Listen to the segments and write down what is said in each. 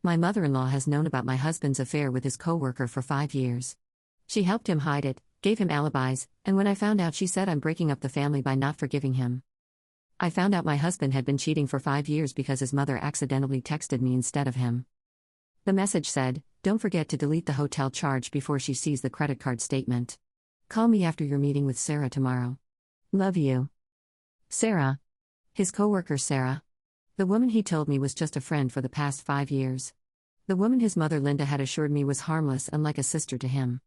My mother-in-law has known about my husband's affair with his coworker for 5 years. She helped him hide it, gave him alibis, and when I found out, she said I'm breaking up the family by not forgiving him. I found out my husband had been cheating for 5 years because his mother accidentally texted me instead of him. The message said, "Don't forget to delete the hotel charge before she sees the credit card statement. Call me after your meeting with Sarah tomorrow. Love you." Sarah. His coworker Sarah. The woman he told me was just a friend for the past 5 years. The woman his mother Linda had assured me was harmless and like a sister to him.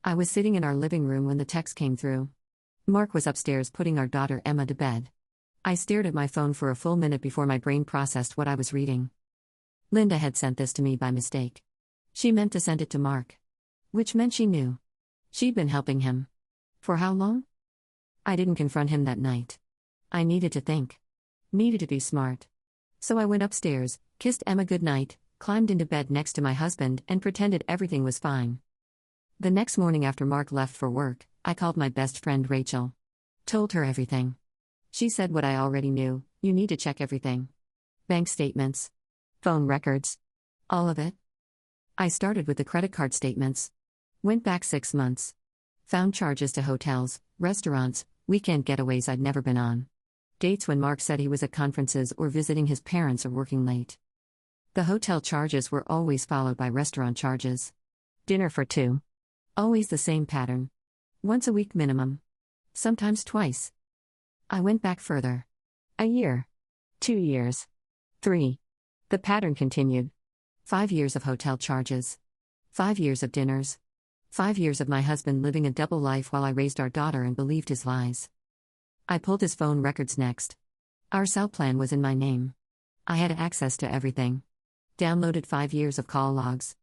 I was sitting in our living room when the text came through. Mark was upstairs putting our daughter Emma to bed. I stared at my phone for a full minute before my brain processed what I was reading. Linda had sent this to me by mistake. She meant to send it to Mark. Which meant she knew. She'd been helping him. For how long? I didn't confront him that night. I needed to think. Needed to be smart. So I went upstairs, kissed Emma goodnight, climbed into bed next to my husband, and pretended everything was fine. The next morning after Mark left for work, I called my best friend Rachel. Told her everything. She said what I already knew: you need to check everything. Bank statements. Phone records. All of it. I started with the credit card statements. Went back 6 months. Found charges to hotels, restaurants, weekend getaways I'd never been on. Dates when Mark said he was at conferences or visiting his parents or working late. The hotel charges were always followed by restaurant charges. Dinner for 2. Always the same pattern. Once a week minimum. Sometimes twice. I went back further. A year. 2 years. 3. The pattern continued. 5 years of hotel charges. 5 years of dinners. 5 years of my husband living a double life while I raised our daughter and believed his lies. I pulled his phone records next. Our cell plan was in my name. I had access to everything. Downloaded 5 years of call logs.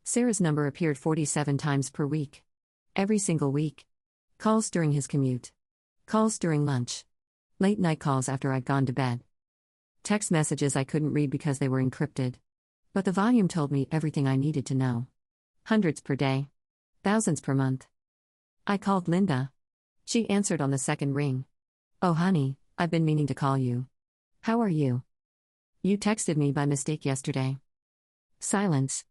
Sarah's number appeared 47 times per week. Every single week. Calls during his commute. Calls during lunch. Late night calls after I'd gone to bed. Text messages I couldn't read because they were encrypted. But the volume told me everything I needed to know. Hundreds per day. Thousands per month. I called Linda. She answered on the second ring. "Oh honey, I've been meaning to call you. How are you? You texted me by mistake yesterday." Silence.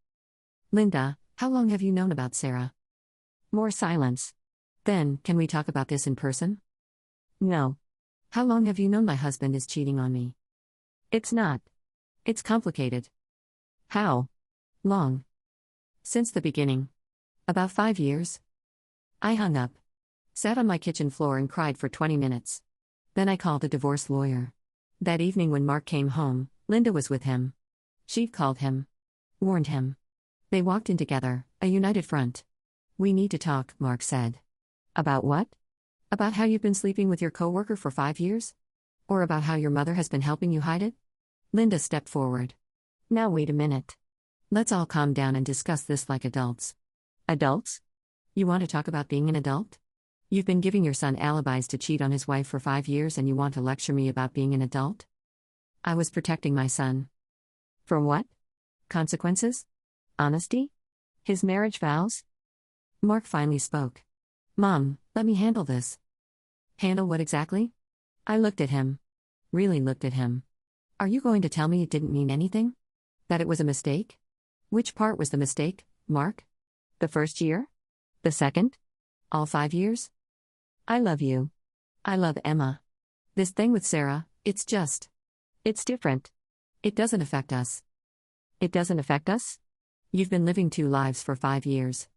"Linda, how long have you known about Sarah?" More silence. "Then, can we talk about this in person?" "No." "How long have you known my husband is cheating on me?" "It's not. It's complicated." "How long?" "Since the beginning. About 5 years." I hung up. Sat on my kitchen floor and cried for 20 minutes. Then I called a divorce lawyer. That evening when Mark came home, Linda was with him. She'd called him. Warned him. They walked in together, a united front. "We need to talk," Mark said. "About what?" "About how you've been sleeping with your coworker for 5 years? Or about how your mother has been helping you hide it?" Linda stepped forward. "Now wait a minute. Let's all calm down and discuss this like adults." "Adults? You want to talk about being an adult? You've been giving your son alibis to cheat on his wife for 5 years and you want to lecture me about being an adult?" I was protecting my son. From what? Consequences? Honesty? His marriage vows? Mark finally spoke. "Mom, let me handle this." "Handle what exactly?" I looked at him. Really looked at him. "Are you going to tell me it didn't mean anything? That it was a mistake? Which part was the mistake, Mark? The first year? The second? All 5 years? I love you. I love Emma. This thing with Sarah, it's different. It doesn't affect us." "It doesn't affect us?" "You've been living 2 lives for 5 years.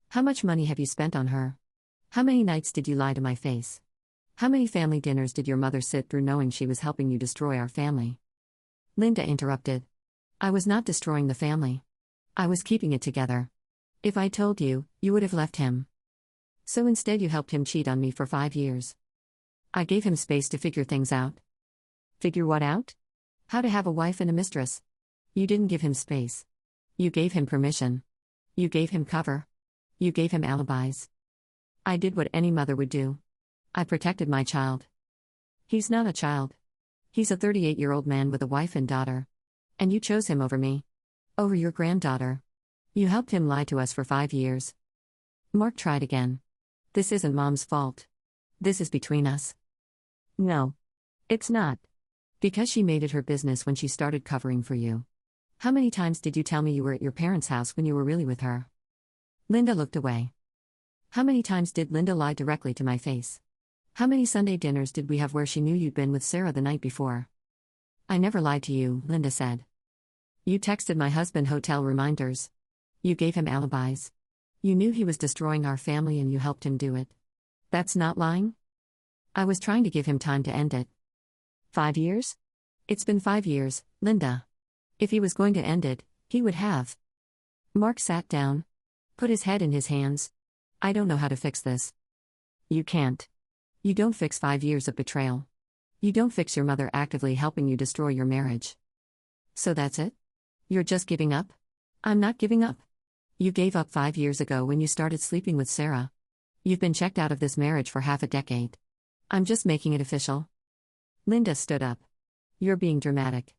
How much money have you spent on her? How many nights did you lie to my face? How many family dinners did your mother sit through knowing she was helping you destroy our family?" Linda interrupted. "I was not destroying the family. I was keeping it together. If I told you, you would have left him. So instead you helped him cheat on me for 5 years. I gave him space to figure things out." "Figure what out?" "How to have a wife and a mistress. You didn't give him space. You gave him permission. You gave him cover. You gave him alibis. I did what any mother would do. I protected my child. He's not a child. He's a 38-year-old man with a wife and daughter. And you chose him over me. Over your granddaughter. You helped him lie to us for 5 years." Mark tried again. "This isn't Mom's fault. This is between us." "No. It's not. Because she made it her business when she started covering for you. How many times did you tell me you were at your parents' house when you were really with her? Linda looked away. How many times did Linda lie directly to my face? How many Sunday dinners did we have where she knew you'd been with Sarah the night before? I never lied to you, Linda said. You texted my husband hotel reminders. You gave him alibis. You knew he was destroying our family and you helped him do it. That's not lying? I was trying to give him time to end it. 5 years? It's been 5 years, Linda. If he was going to end it, he would have. Mark sat down, put his head in his hands. I don't know how to fix this. You can't. You don't fix 5 years of betrayal. You don't fix your mother actively helping you destroy your marriage. So that's it? You're just giving up? I'm not giving up. You gave up 5 years ago when you started sleeping with Sarah. You've been checked out of this marriage for half a decade. I'm just making it official. Linda stood up. You're being dramatic.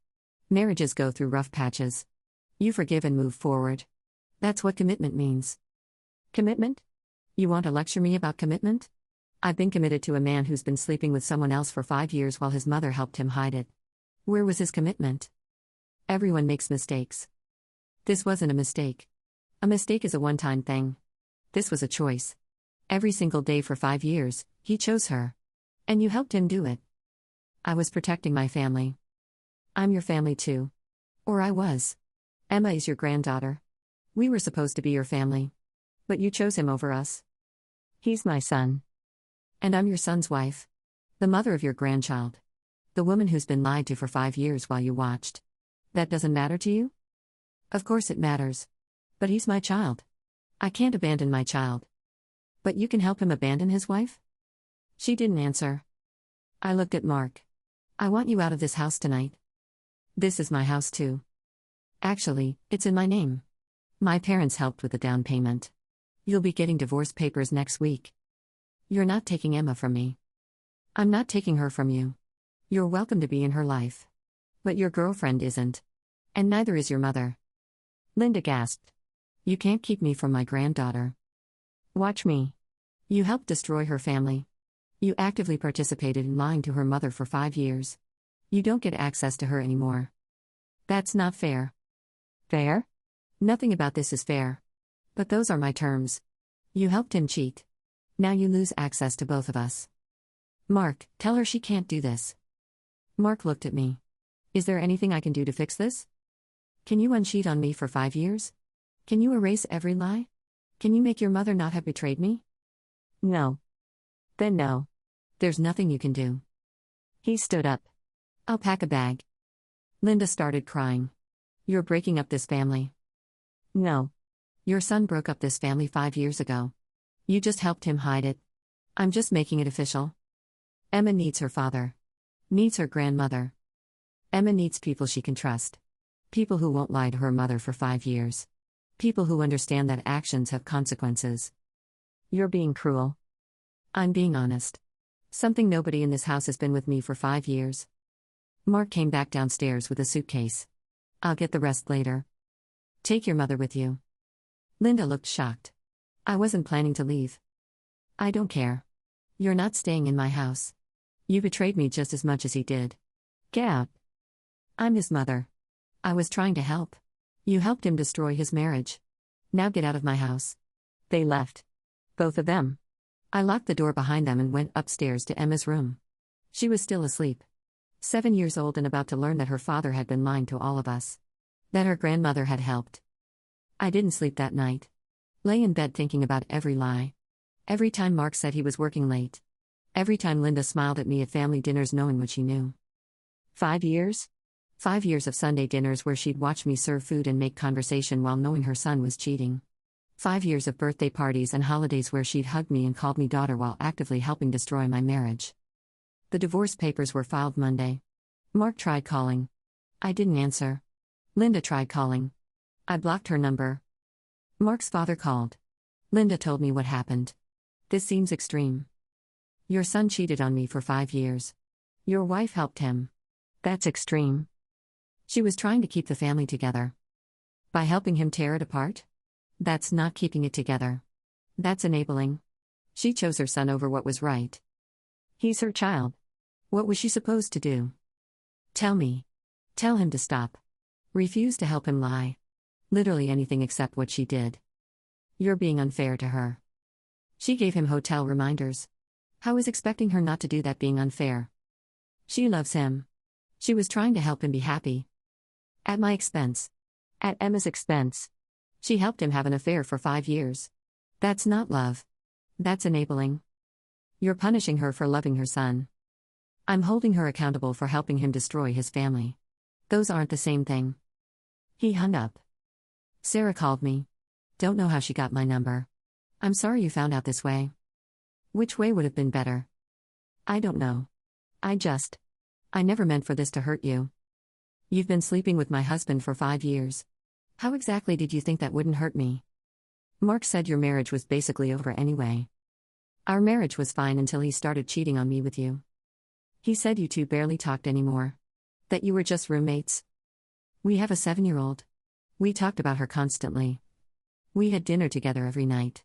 Marriages go through rough patches. You forgive and move forward. That's what commitment means. Commitment? You want to lecture me about commitment? I've been committed to a man who's been sleeping with someone else for 5 years while his mother helped him hide it. Where was his commitment? Everyone makes mistakes. This wasn't a mistake. A mistake is a one-time thing. This was a choice. Every single day for 5 years, he chose her. And you helped him do it. I was protecting my family. I'm your family too. Or I was. Emma is your granddaughter. We were supposed to be your family. But you chose him over us. He's my son. And I'm your son's wife. The mother of your grandchild. The woman who's been lied to for 5 years while you watched. That doesn't matter to you? Of course it matters. But he's my child. I can't abandon my child. But you can help him abandon his wife? She didn't answer. I looked at Mark. I want you out of this house tonight. This is my house too. Actually, it's in my name. My parents helped with the down payment. You'll be getting divorce papers next week. You're not taking Emma from me. I'm not taking her from you. You're welcome to be in her life. But your girlfriend isn't. And neither is your mother. Linda gasped. You can't keep me from my granddaughter. Watch me. You helped destroy her family. You actively participated in lying to her mother for 5 years. You don't get access to her anymore. That's not fair. Fair? Nothing about this is fair. But those are my terms. You helped him cheat. Now you lose access to both of us. Mark, tell her she can't do this. Mark looked at me. Is there anything I can do to fix this? Can you uncheat on me for 5 years? Can you erase every lie? Can you make your mother not have betrayed me? No. Then no. There's nothing you can do. He stood up. I'll pack a bag. Linda started crying. You're breaking up this family. No. Your son broke up this family 5 years ago. You just helped him hide it. I'm just making it official. Emma needs her father. Needs her grandmother. Emma needs people she can trust. People who won't lie to her mother for 5 years. People who understand that actions have consequences. You're being cruel. I'm being honest. Something nobody in this house has been with me for 5 years. Mark came back downstairs with a suitcase. I'll get the rest later. Take your mother with you. Linda looked shocked. I wasn't planning to leave. I don't care. You're not staying in my house. You betrayed me just as much as he did. Get out. I'm his mother. I was trying to help. You helped him destroy his marriage. Now get out of my house. They left. Both of them. I locked the door behind them and went upstairs to Emma's room. She was still asleep. 7 years old and about to learn that her father had been lying to all of us. That her grandmother had helped. I didn't sleep that night. Lay in bed thinking about every lie. Every time Mark said he was working late. Every time Linda smiled at me at family dinners knowing what she knew. 5 years? 5 years of Sunday dinners where she'd watch me serve food and make conversation while knowing her son was cheating. 5 years of birthday parties and holidays where she'd hug me and called me daughter while actively helping destroy my marriage. The divorce papers were filed Monday. Mark tried calling. I didn't answer. Linda tried calling. I blocked her number. Mark's father called. Linda told me what happened. This seems extreme. Your son cheated on me for 5 years. Your wife helped him. That's extreme. She was trying to keep the family together. By helping him tear it apart? That's not keeping it together. That's enabling. She chose her son over what was right. He's her child. What was she supposed to do? Tell me. Tell him to stop. Refused to help him lie. Literally anything except what she did. You're being unfair to her. She gave him hotel reminders. How is expecting her not to do that being unfair? She loves him. She was trying to help him be happy. At my expense. At Emma's expense. She helped him have an affair for 5 years. That's not love. That's enabling. You're punishing her for loving her son. I'm holding her accountable for helping him destroy his family. Those aren't the same thing. He hung up. Sarah called me. Don't know how she got my number. I'm sorry you found out this way. Which way would have been better? I don't know. I never meant for this to hurt you. You've been sleeping with my husband for 5 years. How exactly did you think that wouldn't hurt me? Mark said your marriage was basically over anyway. Our marriage was fine until he started cheating on me with you. He said you two barely talked anymore. That you were just roommates. We have a 7-year-old. We talked about her constantly. We had dinner together every night.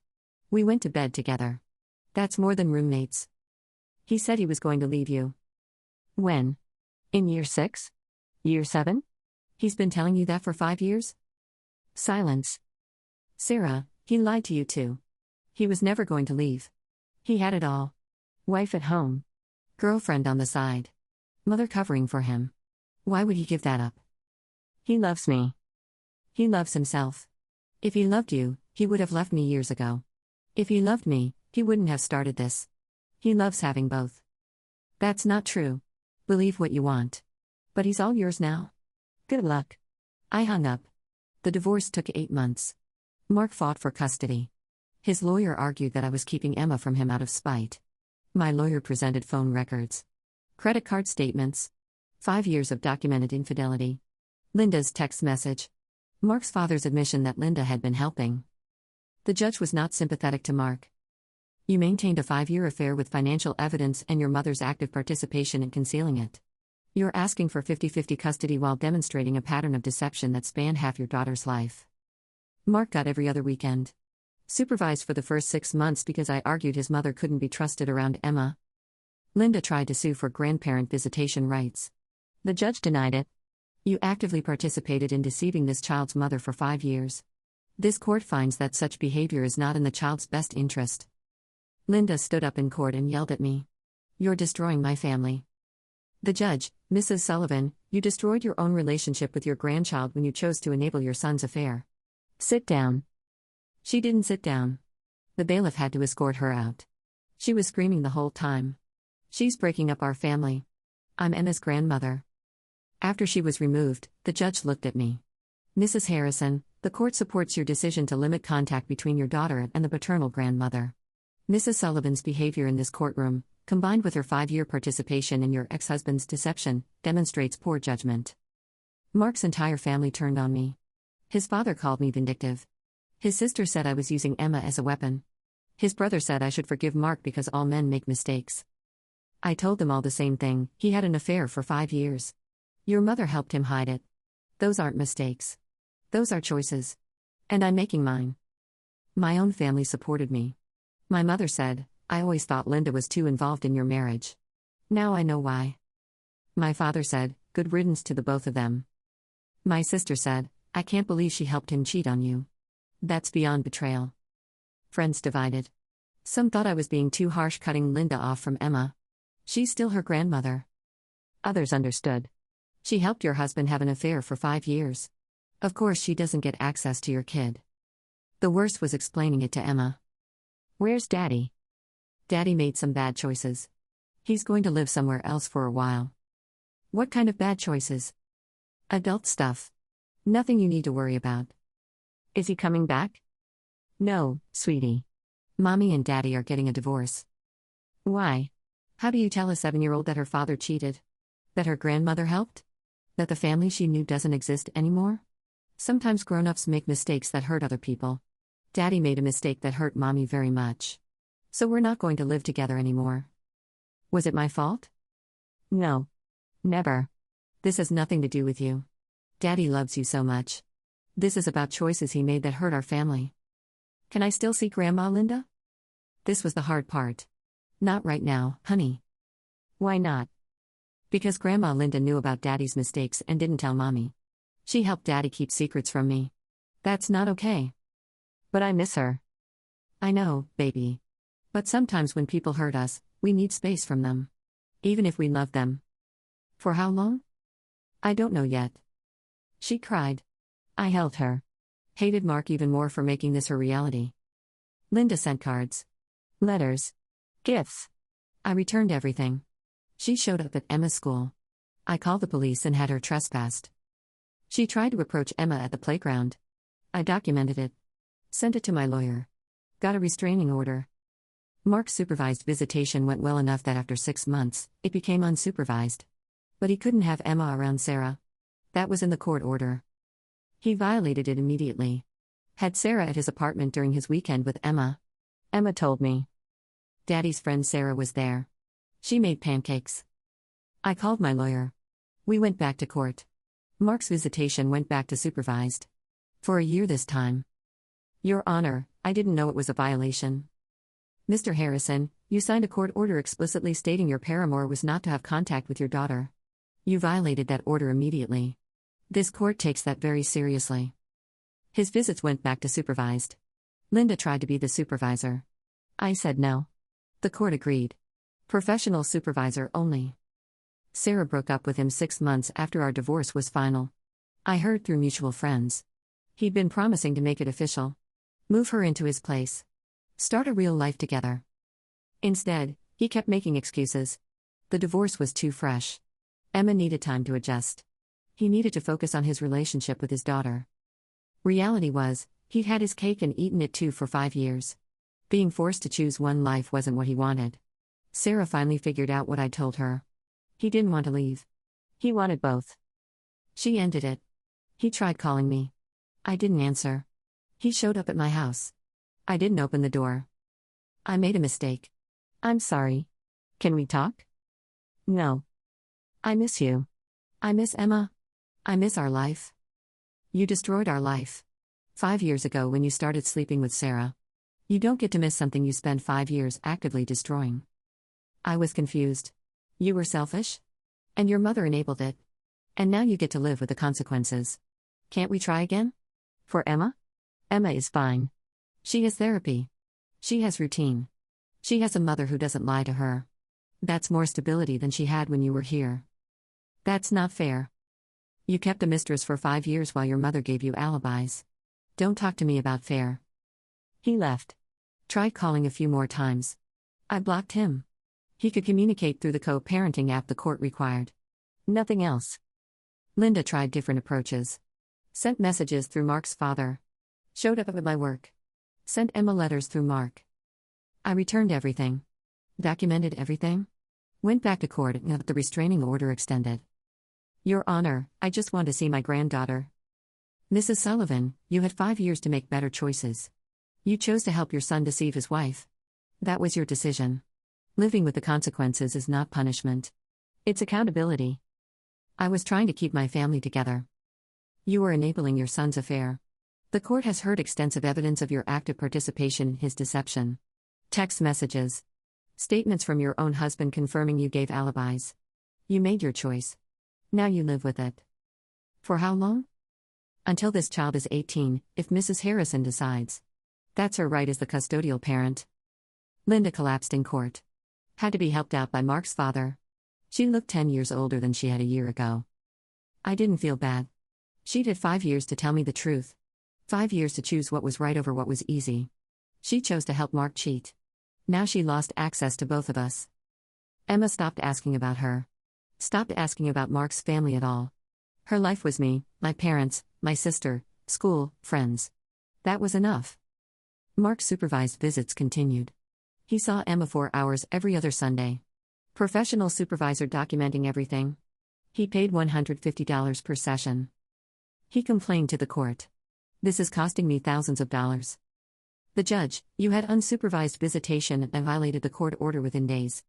We went to bed together. That's more than roommates. He said he was going to leave you. When? In year 6? Year 7? He's been telling you that for 5 years? Silence. Sarah, he lied to you too. He was never going to leave. He had it all. Wife at home. Girlfriend on the side. Mother covering for him. Why would he give that up? He loves me. He loves himself. If he loved you, he would have left me years ago. If he loved me, he wouldn't have started this. He loves having both. That's not true. Believe what you want. But he's all yours now. Good luck. I hung up. The divorce took 8 months. Mark fought for custody. His lawyer argued that I was keeping Emma from him out of spite. My lawyer presented phone records, credit card statements, 5 years of documented infidelity. Linda's text message. Mark's father's admission that Linda had been helping. The judge was not sympathetic to Mark. You maintained a 5-year affair with financial evidence and your mother's active participation in concealing it. You're asking for 50-50 custody while demonstrating a pattern of deception that spanned half your daughter's life. Mark got every other weekend. Supervised for the first 6 months because I argued his mother couldn't be trusted around Emma. Linda tried to sue for grandparent visitation rights. The judge denied it. You actively participated in deceiving this child's mother for 5 years. This court finds that such behavior is not in the child's best interest. Linda stood up in court and yelled at me. You're destroying my family. The judge, Mrs. Sullivan, you destroyed your own relationship with your grandchild when you chose to enable your son's affair. Sit down. She didn't sit down. The bailiff had to escort her out. She was screaming the whole time. She's breaking up our family. I'm Emma's grandmother. After she was removed, the judge looked at me. Mrs. Harrison, the court supports your decision to limit contact between your daughter and the paternal grandmother. Mrs. Sullivan's behavior in this courtroom, combined with her 5-year participation in your ex-husband's deception, demonstrates poor judgment. Mark's entire family turned on me. His father called me vindictive. His sister said I was using Emma as a weapon. His brother said I should forgive Mark because all men make mistakes. I told them all the same thing: he had an affair for 5 years. Your mother helped him hide it. Those aren't mistakes. Those are choices. And I'm making mine. My own family supported me. My mother said, I always thought Linda was too involved in your marriage. Now I know why. My father said, good riddance to the both of them. My sister said, I can't believe she helped him cheat on you. That's beyond betrayal. Friends divided. Some thought I was being too harsh cutting Linda off from Emma. She's still her grandmother. Others understood. She helped your husband have an affair for 5 years. Of course she doesn't get access to your kid. The worst was explaining it to Emma. Where's Daddy? Daddy made some bad choices. He's going to live somewhere else for a while. What kind of bad choices? Adult stuff. Nothing you need to worry about. Is he coming back? No, sweetie. Mommy and Daddy are getting a divorce. Why? How do you tell a 7-year-old that her father cheated? That her grandmother helped? That the family she knew doesn't exist anymore? Sometimes grown-ups make mistakes that hurt other people. Daddy made a mistake that hurt Mommy very much. So we're not going to live together anymore. Was it my fault? No. Never. This has nothing to do with you. Daddy loves you so much. This is about choices he made that hurt our family. Can I still see Grandma Linda? This was the hard part. Not right now, honey. Why not? Because Grandma Linda knew about Daddy's mistakes and didn't tell Mommy. She helped Daddy keep secrets from me. That's not okay. But I miss her. I know, baby. But sometimes when people hurt us, we need space from them. Even if we love them. For how long? I don't know yet. She cried. I held her. Hated Mark even more for making this her reality. Linda sent cards. Letters. Gifts. I returned everything. She showed up at Emma's school. I called the police and had her trespassed. She tried to approach Emma at the playground. I documented it. Sent it to my lawyer. Got a restraining order. Mark's supervised visitation went well enough that after 6 months, it became unsupervised. But he couldn't have Emma around Sarah. That was in the court order. He violated it immediately. Had Sarah at his apartment during his weekend with Emma. Emma told me. Daddy's friend Sarah was there. She made pancakes. I called my lawyer. We went back to court. Mark's visitation went back to supervised. For a year this time. Your Honor, I didn't know it was a violation. Mr. Harrison, you signed a court order explicitly stating your paramour was not to have contact with your daughter. You violated that order immediately. This court takes that very seriously. His visits went back to supervised. Linda tried to be the supervisor. I said no. The court agreed. Professional supervisor only. Sarah broke up with him 6 months after our divorce was final. I heard through mutual friends. He'd been promising to make it official. Move her into his place. Start a real life together. Instead, he kept making excuses. The divorce was too fresh. Emma needed time to adjust. He needed to focus on his relationship with his daughter. Reality was, he'd had his cake and eaten it too for 5 years. Being forced to choose one life wasn't what he wanted. Sarah finally figured out what I told her. He didn't want to leave. He wanted both. She ended it. He tried calling me. I didn't answer. He showed up at my house. I didn't open the door. I made a mistake. I'm sorry. Can we talk? No. I miss you. I miss Emma. I miss our life. You destroyed our life. 5 years ago when you started sleeping with Sarah. You don't get to miss something you spend 5 years actively destroying. I was confused. You were selfish? And your mother enabled it. And now you get to live with the consequences. Can't we try again? For Emma? Emma is fine. She has therapy. She has routine. She has a mother who doesn't lie to her. That's more stability than she had when you were here. That's not fair. You kept a mistress for 5 years while your mother gave you alibis. Don't talk to me about fair. He left. Tried calling a few more times. I blocked him. He could communicate through the co-parenting app the court required. Nothing else. Linda tried different approaches. Sent messages through Mark's father. Showed up at my work. Sent Emma letters through Mark. I returned everything. Documented everything. Went back to court and got the restraining order extended. Your Honor, I just want to see my granddaughter. Mrs. Sullivan, you had 5 years to make better choices. You chose to help your son deceive his wife. That was your decision. Living with the consequences is not punishment. It's accountability. I was trying to keep my family together. You were enabling your son's affair. The court has heard extensive evidence of your active participation in his deception. Text messages. Statements from your own husband confirming you gave alibis. You made your choice. Now you live with it. For how long? Until this child is 18, if Mrs. Harrison decides. That's her right as the custodial parent. Linda collapsed in court. Had to be helped out by Mark's father. She looked 10 years older than she had a year ago. I didn't feel bad. She'd had 5 years to tell me the truth. 5 years to choose what was right over what was easy. She chose to help Mark cheat. Now she lost access to both of us. Emma stopped asking about her. Stopped asking about Mark's family at all. Her life was me, my parents, my sister, school, friends. That was enough. Mark's supervised visits continued. He saw Emma 4 hours every other Sunday. Professional supervisor documenting everything. He paid $150 per session. He complained to the court. This is costing me thousands of dollars. The judge, you had unsupervised visitation and violated the court order within days.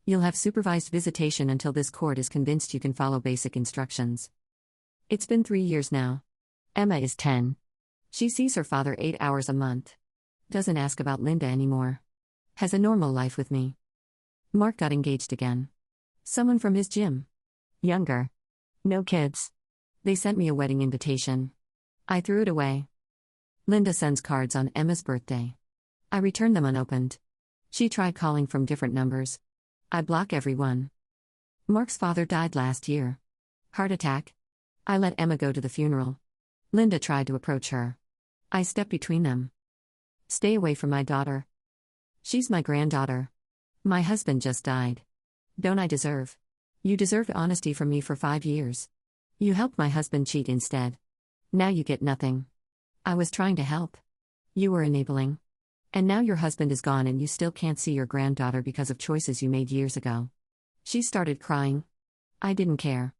You'll have supervised visitation until this court is convinced you can follow basic instructions. It's been 3 years now. Emma is 10. She sees her father 8 hours a month. Doesn't ask about Linda anymore. Has a normal life with me. Mark got engaged again. Someone from his gym. Younger. No kids. They sent me a wedding invitation. I threw it away. Linda sends cards on Emma's birthday. I return them unopened. She tried calling from different numbers. I block everyone. Mark's father died last year. Heart attack. I let Emma go to the funeral. Linda tried to approach her. I stepped between them. Stay away from my daughter. She's my granddaughter. My husband just died. Don't I deserve? You deserved honesty from me for 5 years. You helped my husband cheat instead. Now you get nothing. I was trying to help. You were enabling. And now your husband is gone and you still can't see your granddaughter because of choices you made years ago. She started crying. I didn't care.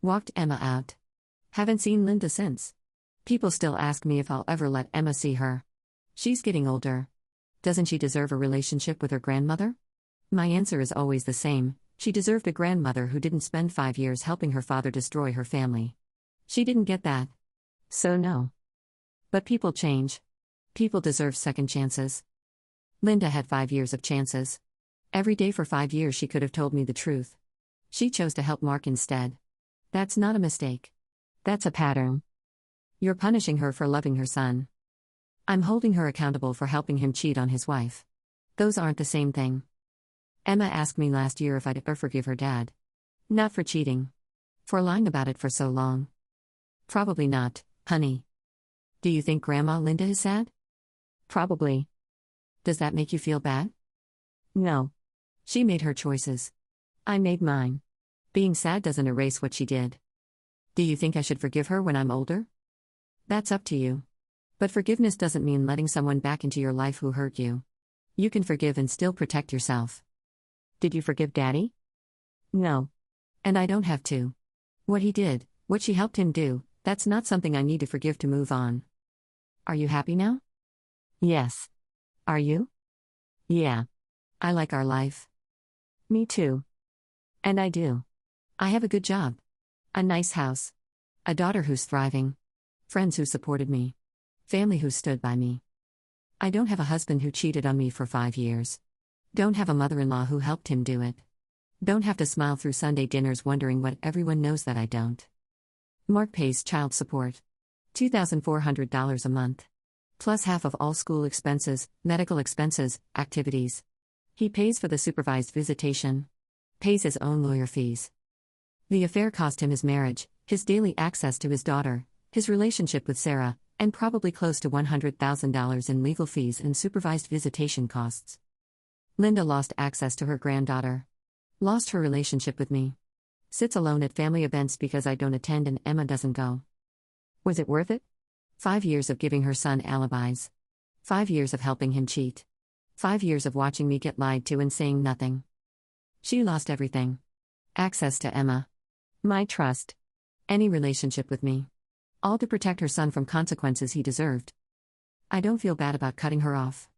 Walked Emma out. Haven't seen Linda since. People still ask me if I'll ever let Emma see her. She's getting older. Doesn't she deserve a relationship with her grandmother? My answer is always the same. She deserved a grandmother who didn't spend 5 years helping her father destroy her family. She didn't get that. So no. But people change. People deserve second chances. Linda had 5 years of chances. Every day for 5 years she could have told me the truth. She chose to help Mark instead. That's not a mistake. That's a pattern. You're punishing her for loving her son. I'm holding her accountable for helping him cheat on his wife. Those aren't the same thing. Emma asked me last year if I'd ever forgive her dad. Not for cheating. For lying about it for so long. Probably not, honey. Do you think Grandma Linda is sad? Probably. Does that make you feel bad? No. She made her choices. I made mine. Being sad doesn't erase what she did. Do you think I should forgive her when I'm older? That's up to you. But forgiveness doesn't mean letting someone back into your life who hurt you. You can forgive and still protect yourself. Did you forgive Daddy? No. And I don't have to. What he did, what she helped him do, that's not something I need to forgive to move on. Are you happy now? Yes. Are you? Yeah. I like our life. Me too. And I do. I have a good job. A nice house. A daughter who's thriving. Friends who supported me. Family who stood by me. I don't have a husband who cheated on me for 5 years. Don't have a mother-in-law who helped him do it. Don't have to smile through Sunday dinners wondering what everyone knows that I don't. Mark pays child support. $2,400 a month. Plus half of all school expenses, medical expenses, activities. He pays for the supervised visitation. Pays his own lawyer fees. The affair cost him his marriage, his daily access to his daughter, his relationship with Sarah, and probably close to $100,000 in legal fees and supervised visitation costs. Linda lost access to her granddaughter. Lost her relationship with me. Sits alone at family events because I don't attend and Emma doesn't go. Was it worth it? 5 years of giving her son alibis. 5 years of helping him cheat. 5 years of watching me get lied to and saying nothing. She lost everything. Access to Emma. My trust. Any relationship with me. All to protect her son from consequences he deserved. I don't feel bad about cutting her off.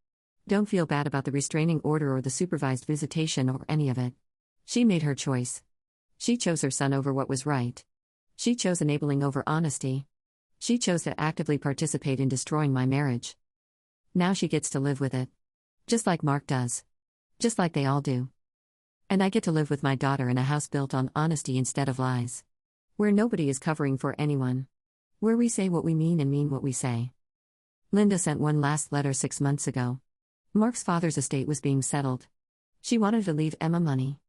Don't feel bad about the restraining order or the supervised visitation or any of it. She made her choice. She chose her son over what was right. She chose enabling over honesty. She chose to actively participate in destroying my marriage. Now she gets to live with it. Just like Mark does. Just like they all do. And I get to live with my daughter in a house built on honesty instead of lies. Where nobody is covering for anyone. Where we say what we mean and mean what we say. Linda sent one last letter 6 months ago. Mark's father's estate was being settled. She wanted to leave Emma money.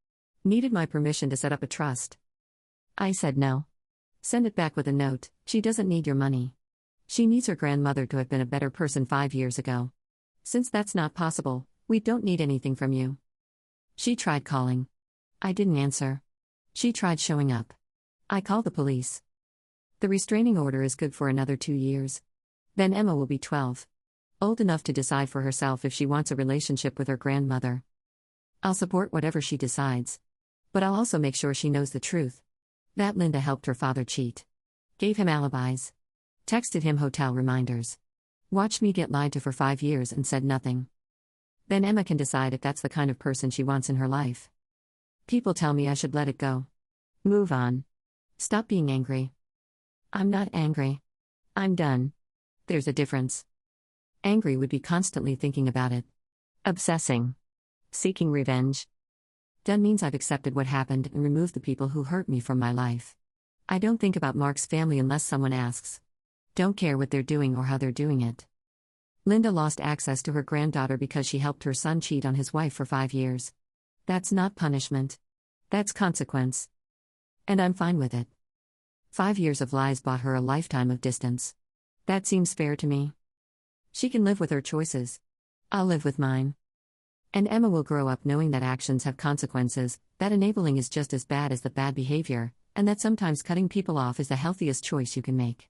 Needed my permission to set up a trust. I said no. Send it back with a note, she doesn't need your money. She needs her grandmother to have been a better person 5 years ago. Since that's not possible, we don't need anything from you. She tried calling. I didn't answer. She tried showing up. I called the police. The restraining order is good for another 2 years. Then Emma will be 12. Old enough to decide for herself if she wants a relationship with her grandmother. I'll support whatever she decides. But I'll also make sure she knows the truth. That Linda helped her father cheat. Gave him alibis. Texted him hotel reminders. Watched me get lied to for 5 years and said nothing. Then Emma can decide if that's the kind of person she wants in her life. People tell me I should let it go. Move on. Stop being angry. I'm not angry. I'm done. There's a difference. Angry would be constantly thinking about it. Obsessing. Seeking revenge. Done means I've accepted what happened and removed the people who hurt me from my life. I don't think about Mark's family unless someone asks. Don't care what they're doing or how they're doing it. Linda lost access to her granddaughter because she helped her son cheat on his wife for 5 years. That's not punishment. That's consequence. And I'm fine with it. 5 years of lies bought her a lifetime of distance. That seems fair to me. She can live with her choices. I'll live with mine. And Emma will grow up knowing that actions have consequences, that enabling is just as bad as the bad behavior, and that sometimes cutting people off is the healthiest choice you can make.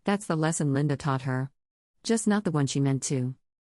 That's the lesson Linda taught her. Just not the one she meant to.